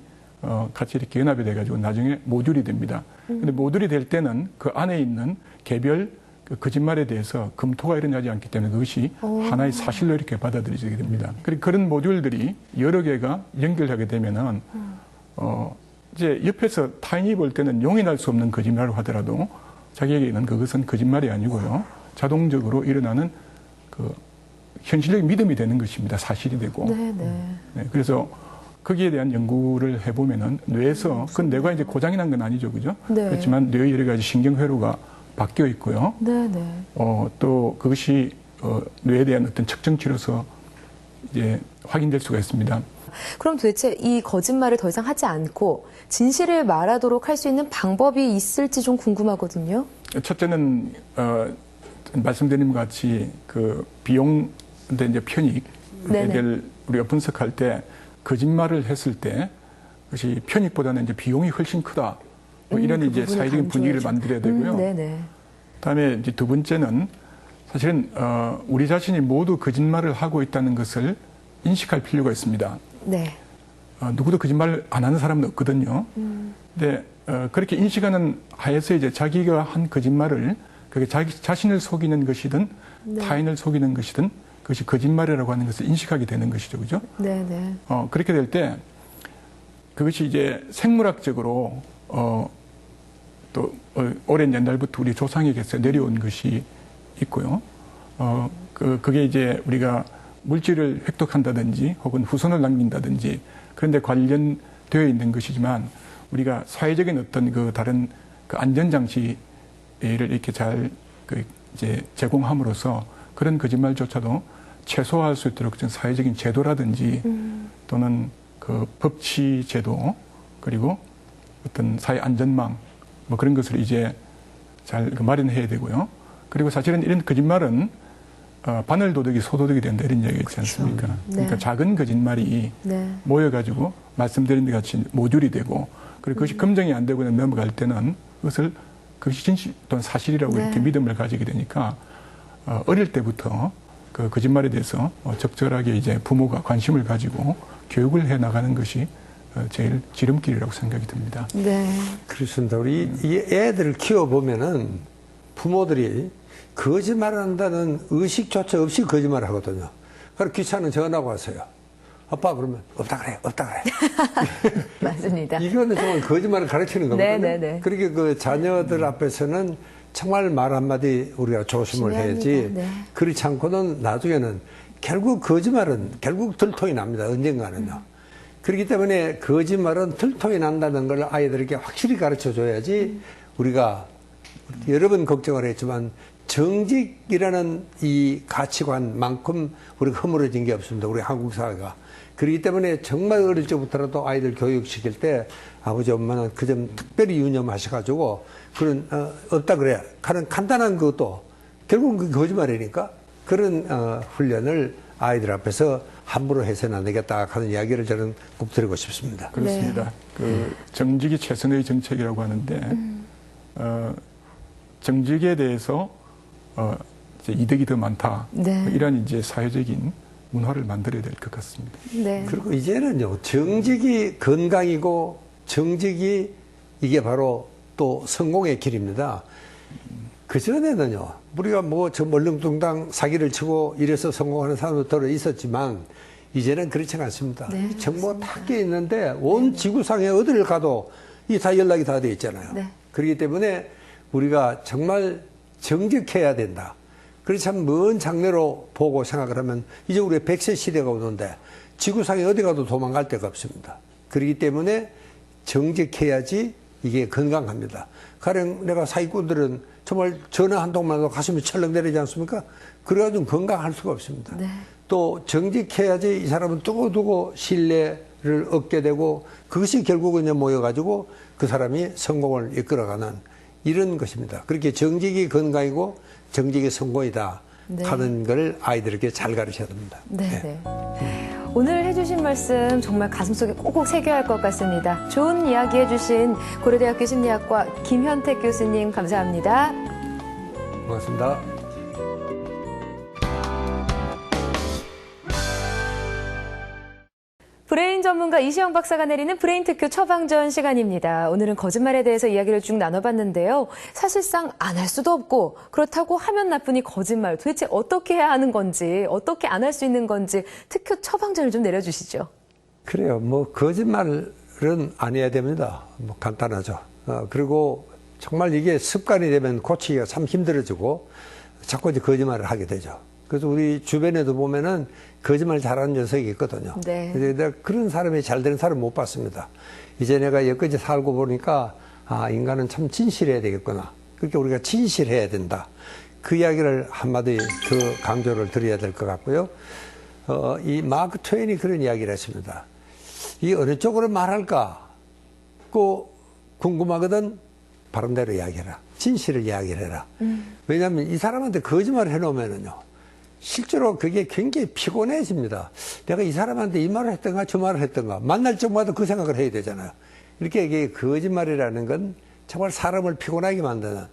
같이 이렇게 연합이 돼가지고 나중에 모듈이 됩니다. 근데 모듈이 될 때는 그 안에 있는 개별 그 거짓말에 대해서 검토가 일어나지 않기 때문에 그것이 하나의 사실로 이렇게 받아들여지게 됩니다. 그리고 그런 모듈들이 여러 개가 연결하게 되면은 이제 옆에서 타인이 볼 때는 용인할 수 없는 거짓말을 하더라도 자기에게는 그것은 거짓말이 아니고요. 자동적으로 일어나는 그 현실적인 믿음이 되는 것입니다. 사실이 되고. 네, 그래서 거기에 대한 연구를 해보면은 뇌에서 그 뇌가 이제 고장이 난 건 아니죠, 그죠? 네. 그렇지만 뇌의 여러 가지 신경회로가 바뀌어 있고요. 네네. 또 그것이 뇌에 대한 어떤 측정치로서 이제 확인될 수가 있습니다. 그럼 도대체 이 거짓말을 더 이상 하지 않고 진실을 말하도록 할 수 있는 방법이 있을지 좀 궁금하거든요. 첫째는 말씀드린 것 같이 그 비용 이제 편익을 우리가 분석할 때 거짓말을 했을 때 그것이 편익보다는 이제 비용이 훨씬 크다. 뭐 이런 이제 사회적인 분위기를 만들어야 되고요. 그다음에 이제 두 번째는 사실은 우리 자신이 모두 거짓말을 하고 있다는 것을 인식할 필요가 있습니다. 네. 누구도 거짓말 안 하는 사람은 없거든요. 근데 그렇게 인식하는 하에서 이제 자기가 한 거짓말을 그게 자기 자신을 속이는 것이든 타인을 속이는 것이든 그것이 거짓말이라고 하는 것을 인식하게 되는 것이죠, 그죠? 네네. 그렇게 될 때 그것이 이제 생물학적으로 또 오랜 옛날부터 우리 조상에게서 내려온 것이 있고요. 그게 이제 우리가 물질을 획득한다든지 혹은 후손을 남긴다든지 그런 데 관련되어 있는 것이지만 우리가 사회적인 어떤 그 다른 그 안전장치를 이렇게 잘 이제 제공함으로써 그런 거짓말조차도 최소화할 수 있도록 좀 사회적인 제도라든지 또는 그 법치 제도 그리고 어떤 사회 안전망 뭐 그런 것을 이제 잘 마련해야 되고요. 그리고 사실은 이런 거짓말은 바늘 도둑이 소도둑이 된다 이런 이야기가 있지 않습니까? 그러니까 작은 거짓말이 모여가지고 말씀드린 것 같이 모듈이 되고 그리고 그것이 검증이 안 되고 넘어갈 때는 그것이 진실 또는 사실이라고 이렇게 믿음을 가지게 되니까 어릴 때부터 그 거짓말에 대해서 적절하게 이제 부모가 관심을 가지고 교육을 해 나가는 것이 제일 지름길이라고 생각이 듭니다. 네. 그렇습니다. 우리 이 애들을 키워보면은 부모들이 거짓말한다는 의식조차 없이 거짓말을 하거든요. 그래서 귀찮은 전화가 왔어요. 아빠 그러면 없다 그래. 맞습니다. 이거는 정말 거짓말을 가르치는 거거든요. 네네네. 그렇게 그 자녀들 앞에서는 정말 말 한마디 우리가 조심을 해야지. 그렇지 않고는 나중에는 결국 거짓말은 결국 들통이 납니다. 언젠가는요. 그렇기 때문에 거짓말은 들통이 난다는 걸 아이들에게 확실히 가르쳐 줘야지 우리가 여러 번 걱정을 했지만 정직이라는 이 가치관만큼 우리가 허물어진 게 없습니다. 우리 한국 사회가. 그렇기 때문에 정말 어릴 적부터라도 아이들 교육시킬 때 아버지 엄마는 그 점 특별히 유념하셔가지고 그런 없다 그래 하는 간단한 것도 결국은 그게 거짓말이니까 그런 훈련을 아이들 앞에서 함부로 해서는 안 되겠다 하는 이야기를 저는 꼭 드리고 싶습니다. 그렇습니다. 그 정직이 최선의 정책이라고 하는데 정직에 대해서 이제 이득이 더 많다. 이런 이제 사회적인 문화를 만들어야 될 것 같습니다. 그리고 이제는요, 정직이 건강이고 정직이 이게 바로 또 성공의 길입니다. 그전에는요, 우리가 뭐 저 멀렁뚱땅 사기를 치고 이래서 성공하는 사람도 들어 있었지만 이제는 그렇지 않습니다. 정보가 다 끼어 있는데 온 지구상에 어디를 가도 이 다 연락이 다 돼 있잖아요. 그렇기 때문에 우리가 정말 정직해야 된다. 그렇지 참 먼 장래로 보고 생각을 하면 이제 우리가 100세 시대가 오는데 지구상에 어디 가도 도망갈 데가 없습니다. 그렇기 때문에 정직해야지 이게 건강합니다. 가령 내가 사기꾼들은 정말 전화 한 통만 해도 가슴이 철렁 내리지 않습니까? 그래가지고 건강할 수가 없습니다. 또 정직해야지 이 사람은 두고두고 신뢰를 얻게 되고 그것이 결국은 이제 모여가지고 그 사람이 성공을 이끌어가는 이런 것입니다. 그렇게 정직이 건강이고 정직이 성공이다 네. 하는 걸 아이들에게 잘 가르쳐야 됩니다. 네. 오늘 해주신 말씀 정말 가슴속에 꼭꼭 새겨야 할 것 같습니다. 좋은 이야기 해주신 고려대학교 심리학과 김현택 교수님 감사합니다. 고맙습니다. 브레인 전문가 이시영 박사가 내리는 브레인 특효 처방전 시간입니다. 오늘은 거짓말에 대해서 이야기를 쭉 나눠봤는데요. 사실상 안 할 수도 없고 그렇다고 하면 나쁘니 거짓말 도대체 어떻게 해야 하는 건지 어떻게 안 할 수 있는 건지 특효 처방전을 좀 내려주시죠. 그래요. 뭐 거짓말은 안 해야 됩니다. 뭐 간단하죠. 그리고 정말 이게 습관이 되면 고치기가 참 힘들어지고 자꾸 이제 거짓말을 하게 되죠. 그래서 우리 주변에도 보면은 거짓말 잘하는 녀석이 있거든요. 네. 그래서 내가 그런 사람이 잘 되는 사람 못 봤습니다. 이제 내가 여기까지 살고 보니까 인간은 참 진실해야 되겠구나. 그렇게 우리가 진실해야 된다. 그 이야기를 한마디 더 강조를 드려야 될 것 같고요. 이 마크 트웨인이 그런 이야기를 했습니다. 이 어느 쪽으로 말할까? 꼭 궁금하거든. 바른대로 이야기해라. 진실을 이야기해라. 왜냐하면 이 사람한테 거짓말을 해놓으면은요. 실제로 그게 굉장히 피곤해집니다. 내가 이 사람한테 이 말을 했던가 저 말을 했던가 만날 적마다 그 생각을 해야 되잖아요. 이렇게 이게 거짓말이라는 건 정말 사람을 피곤하게 만드는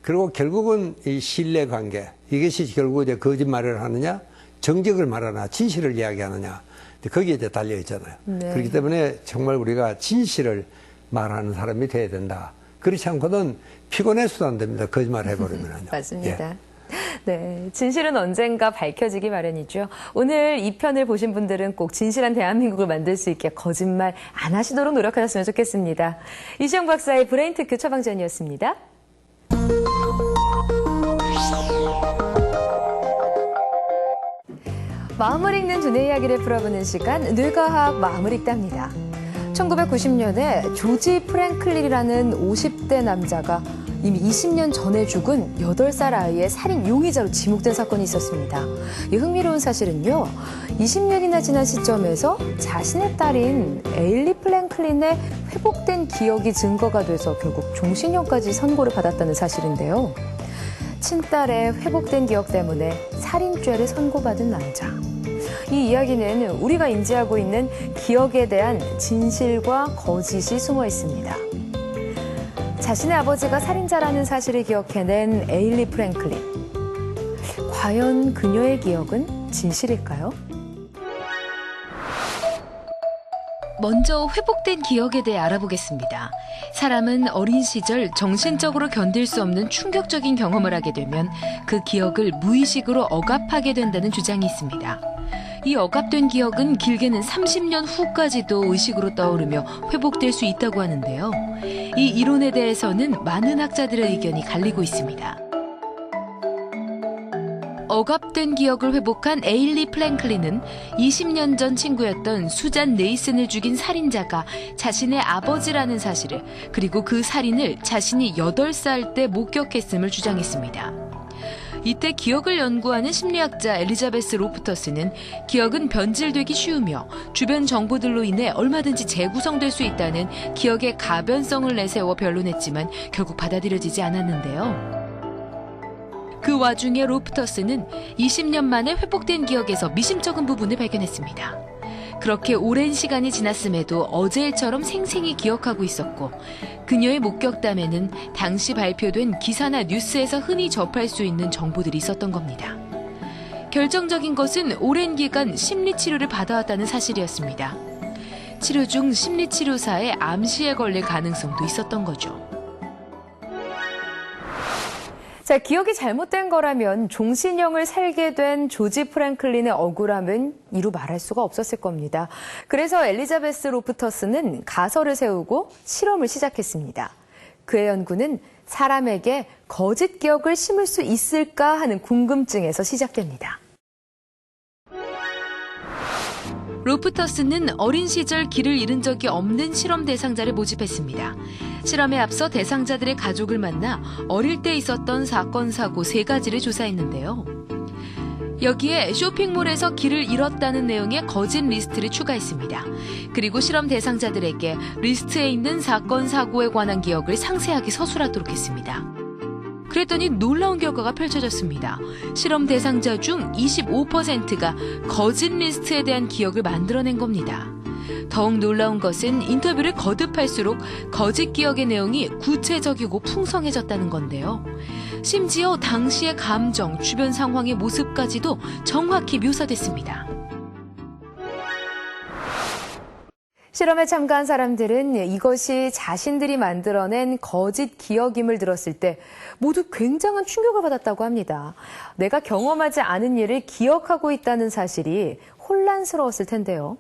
그리고 결국은 이 신뢰관계 이것이 결국 이제 거짓말을 하느냐 정직을 말하나 진실을 이야기하느냐 거기에 이제 달려 있잖아요. 네. 그렇기 때문에 정말 우리가 진실을 말하는 사람이 돼야 된다. 그렇지 않고는 피곤해서도 안 됩니다. 거짓말 해버리면요. 맞습니다. 예. 네, 진실은 언젠가 밝혀지기 마련이죠. 오늘 이 편을 보신 분들은 꼭 진실한 대한민국을 만들 수 있게 거짓말 안 하시도록 노력하셨으면 좋겠습니다. 이시영 박사의 브레인 특효 처방전이었습니다. 마음을 읽는 두뇌 이야기를 풀어보는 시간, 뇌과학 마음을 읽답니다. 1990년에 조지 프랭클린이라는 50대 남자가 이미 20년 전에 죽은 8살 아이의 살인 용의자로 지목된 사건이 있었습니다. 이 흥미로운 사실은요, 20년이나 지난 시점에서 자신의 딸인 에일리 프랭클린의 회복된 기억이 증거가 돼서 결국 종신형까지 선고를 받았다는 사실인데요. 친딸의 회복된 기억 때문에 살인죄를 선고받은 남자. 이 이야기는 우리가 인지하고 있는 기억에 대한 진실과 거짓이 숨어 있습니다. 자신의 아버지가 살인자라는 사실을 기억해낸 에일리 프랭클린. 과연 그녀의 기억은 진실일까요? 먼저 회복된 기억에 대해 알아보겠습니다. 사람은 어린 시절 정신적으로 견딜 수 없는 충격적인 경험을 하게 되면 그 기억을 무의식으로 억압하게 된다는 주장이 있습니다. 이 억압된 기억은 길게는 30년 후까지도 의식으로 떠오르며 회복될 수 있다고 하는데요. 이 이론에 대해서는 많은 학자들의 의견이 갈리고 있습니다. 억압된 기억을 회복한 에일리 프랭클린은 20년 전 친구였던 수잔 네이슨을 죽인 살인자가 자신의 아버지라는 사실을, 그리고 그 살인을 자신이 8살 때 목격했음을 주장했습니다. 이때 기억을 연구하는 심리학자 엘리자베스 로프터스는 기억은 변질되기 쉬우며 주변 정보들로 인해 얼마든지 재구성될 수 있다는 기억의 가변성을 내세워 변론했지만 결국 받아들여지지 않았는데요. 그 와중에 로프터스는 20년 만에 회복된 기억에서 미심쩍은 부분을 발견했습니다. 그렇게 오랜 시간이 지났음에도 어제 일처럼 생생히 기억하고 있었고, 그녀의 목격담에는 당시 발표된 기사나 뉴스에서 흔히 접할 수 있는 정보들이 있었던 겁니다. 결정적인 것은 오랜 기간 심리치료를 받아왔다는 사실이었습니다. 치료 중 심리치료사의 암시에 걸릴 가능성도 있었던 거죠. 자, 기억이 잘못된 거라면 종신형을 살게 된 조지 프랭클린의 억울함은 이루 말할 수가 없었을 겁니다. 그래서 엘리자베스 로프터스는 가설을 세우고 실험을 시작했습니다. 그의 연구는 사람에게 거짓 기억을 심을 수 있을까 하는 궁금증에서 시작됩니다. 로프터스는 어린 시절 길을 잃은 적이 없는 실험 대상자를 모집했습니다. 실험에 앞서 대상자들의 가족을 만나 어릴 때 있었던 사건, 사고 3가지를 조사했는데요. 여기에 쇼핑몰에서 길을 잃었다는 내용의 거짓 리스트를 추가했습니다. 그리고 실험 대상자들에게 리스트에 있는 사건, 사고에 관한 기억을 상세하게 서술하도록 했습니다. 그랬더니 놀라운 결과가 펼쳐졌습니다. 실험 대상자 중 25%가 거짓 리스트에 대한 기억을 만들어낸 겁니다. 더욱 놀라운 것은 인터뷰를 거듭할수록 거짓 기억의 내용이 구체적이고 풍성해졌다는 건데요. 심지어 당시의 감정, 주변 상황의 모습까지도 정확히 묘사됐습니다. 실험에 참가한 사람들은 이것이 자신들이 만들어낸 거짓 기억임을 들었을 때 모두 굉장한 충격을 받았다고 합니다. 내가 경험하지 않은 일을 기억하고 있다는 사실이 혼란스러웠을 텐데요.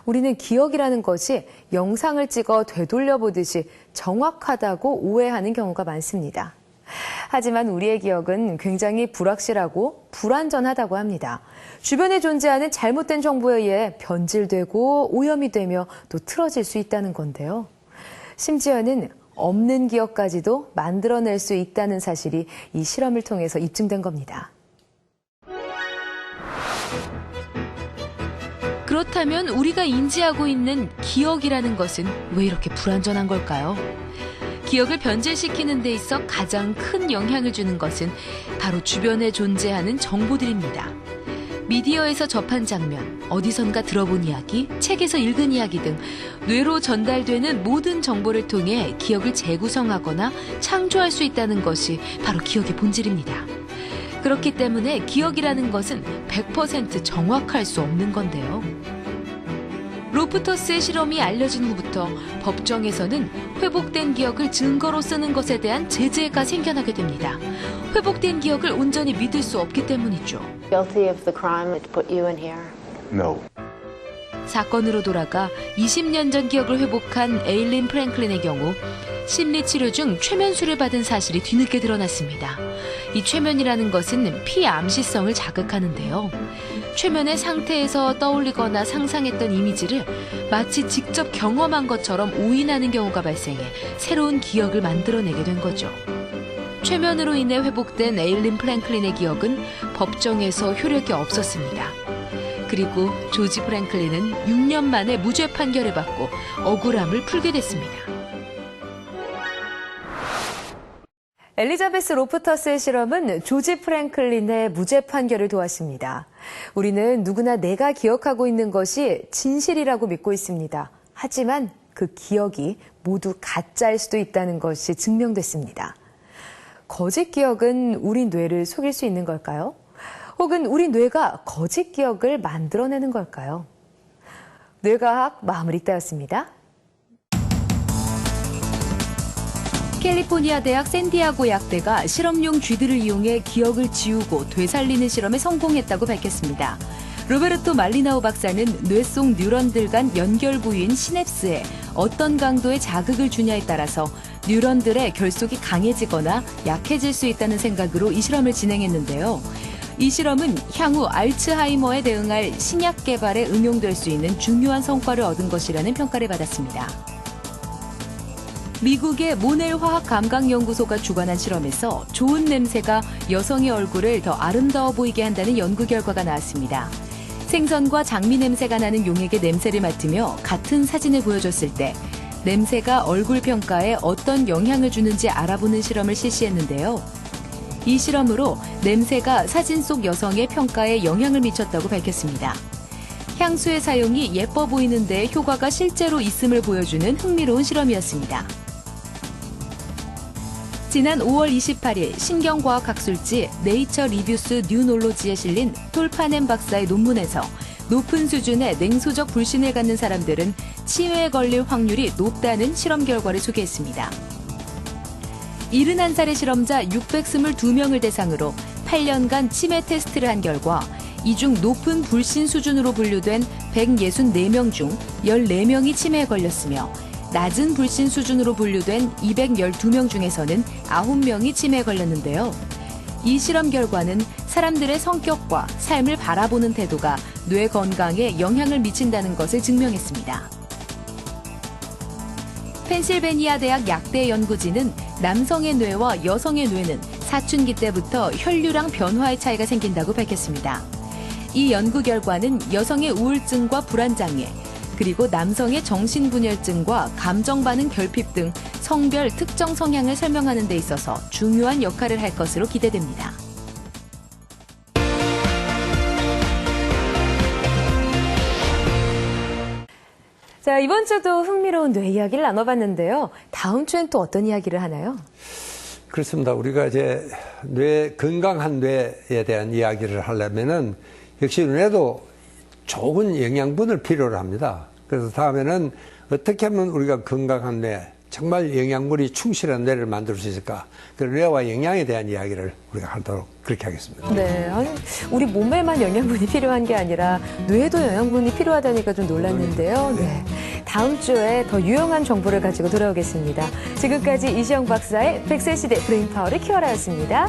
우리는 기억이라는 것이 영상을 찍어 되돌려보듯이 정확하다고 오해하는 경우가 많습니다. 하지만 우리의 기억은 굉장히 불확실하고 불완전하다고 합니다. 주변에 존재하는 잘못된 정보에 의해 변질되고 오염이 되며 또 틀어질 수 있다는 건데요. 심지어는 없는 기억까지도 만들어낼 수 있다는 사실이 이 실험을 통해서 입증된 겁니다. 그렇다면 우리가 인지하고 있는 기억이라는 것은 왜 이렇게 불완전한 걸까요? 기억을 변질시키는 데 있어 가장 큰 영향을 주는 것은 바로 주변에 존재하는 정보들입니다. 미디어에서 접한 장면, 어디선가 들어본 이야기, 책에서 읽은 이야기 등 뇌로 전달되는 모든 정보를 통해 기억을 재구성하거나 창조할 수 있다는 것이 바로 기억의 본질입니다. 그렇기 때문에 기억이라는 것은 100% 정확할 수 없는 건데요. 로프터스의 실험이 알려진 후부터 법정에서는 회복된 기억을 증거로 쓰는 것에 대한 제재가 생겨나게 됩니다. 회복된 기억을 온전히 믿을 수 없기 때문이죠. Guilty of the crime that put you in here? No. 사건으로 돌아가 20년 전 기억을 회복한 에일린 프랭클린의 경우 심리치료 중 최면술을 받은 사실이 뒤늦게 드러났습니다. 이 최면이라는 것은 피암시성을 자극하는데요. 최면의 상태에서 떠올리거나 상상했던 이미지를 마치 직접 경험한 것처럼 오인하는 경우가 발생해 새로운 기억을 만들어내게 된 거죠. 최면으로 인해 회복된 에일린 프랭클린의 기억은 법정에서 효력이 없었습니다. 그리고 조지 프랭클린은 6년 만에 무죄 판결을 받고 억울함을 풀게 됐습니다. 엘리자베스 로프터스의 실험은 조지 프랭클린의 무죄 판결을 도왔습니다. 우리는 누구나 내가 기억하고 있는 것이 진실이라고 믿고 있습니다. 하지만 그 기억이 모두 가짜일 수도 있다는 것이 증명됐습니다. 거짓 기억은 우리 뇌를 속일 수 있는 걸까요? 혹은 우리 뇌가 거짓 기억을 만들어내는 걸까요? 뇌과학 마무리 따였습니다. 캘리포니아 대학 샌디아고 약대가 실험용 쥐들을 이용해 기억을 지우고 되살리는 실험에 성공했다고 밝혔습니다. 로베르토 말리나우 박사는 뇌 속 뉴런들 간 연결 부위인 시냅스에 어떤 강도의 자극을 주냐에 따라서 뉴런들의 결속이 강해지거나 약해질 수 있다는 생각으로 이 실험을 진행했는데요. 이 실험은 향후 알츠하이머에 대응할 신약 개발에 응용될 수 있는 중요한 성과를 얻은 것이라는 평가를 받았습니다. 미국의 모넬 화학감각연구소가 주관한 실험에서 좋은 냄새가 여성의 얼굴을 더 아름다워 보이게 한다는 연구 결과가 나왔습니다. 생선과 장미 냄새가 나는 용에게 냄새를 맡으며 같은 사진을 보여줬을 때 냄새가 얼굴 평가에 어떤 영향을 주는지 알아보는 실험을 실시했는데요. 이 실험으로 냄새가 사진 속 여성의 평가에 영향을 미쳤다고 밝혔습니다. 향수의 사용이 예뻐 보이는 데 효과가 실제로 있음을 보여주는 흥미로운 실험이었습니다. 지난 5월 28일 신경과학 학술지 네이처 리뷰스 뉴놀로지에 실린 톨파넴 박사의 논문에서 높은 수준의 냉소적 불신을 갖는 사람들은 치매에 걸릴 확률이 높다는 실험 결과를 소개했습니다. 71살의 실험자 622명을 대상으로 8년간 치매 테스트를 한 결과 이 중 높은 불신 수준으로 분류된 164명 중 14명이 치매에 걸렸으며 낮은 불신 수준으로 분류된 212명 중에서는 9명이 치매에 걸렸는데요. 이 실험 결과는 사람들의 성격과 삶을 바라보는 태도가 뇌 건강에 영향을 미친다는 것을 증명했습니다. 펜실베니아 대학 약대 연구진은 남성의 뇌와 여성의 뇌는 사춘기 때부터 혈류량 변화의 차이가 생긴다고 밝혔습니다. 이 연구 결과는 여성의 우울증과 불안장애, 그리고 남성의 정신분열증과 감정반응 결핍 등 성별 특정 성향을 설명하는 데 있어서 중요한 역할을 할 것으로 기대됩니다. 자, 이번 주도 흥미로운 뇌 이야기를 나눠봤는데요. 다음 주엔 또 어떤 이야기를 하나요? 그렇습니다. 우리가 이제 건강한 뇌에 대한 이야기를 하려면은 역시 뇌도 좋은 영양분을 필요로 합니다. 그래서 다음에는 어떻게 하면 우리가 건강한 뇌, 정말 영양분이 충실한 뇌를 만들 수 있을까? 그 뇌와 영양에 대한 이야기를 우리가 하도록 그렇게 하겠습니다. 네, 아니, 우리 몸에만 영양분이 필요한 게 아니라 뇌에도 영양분이 필요하다니까 좀 놀랐는데요. 네, 다음 주에 더 유용한 정보를 가지고 돌아오겠습니다. 지금까지 이시영 박사의 100세 시대 브레인파워를 키워라였습니다.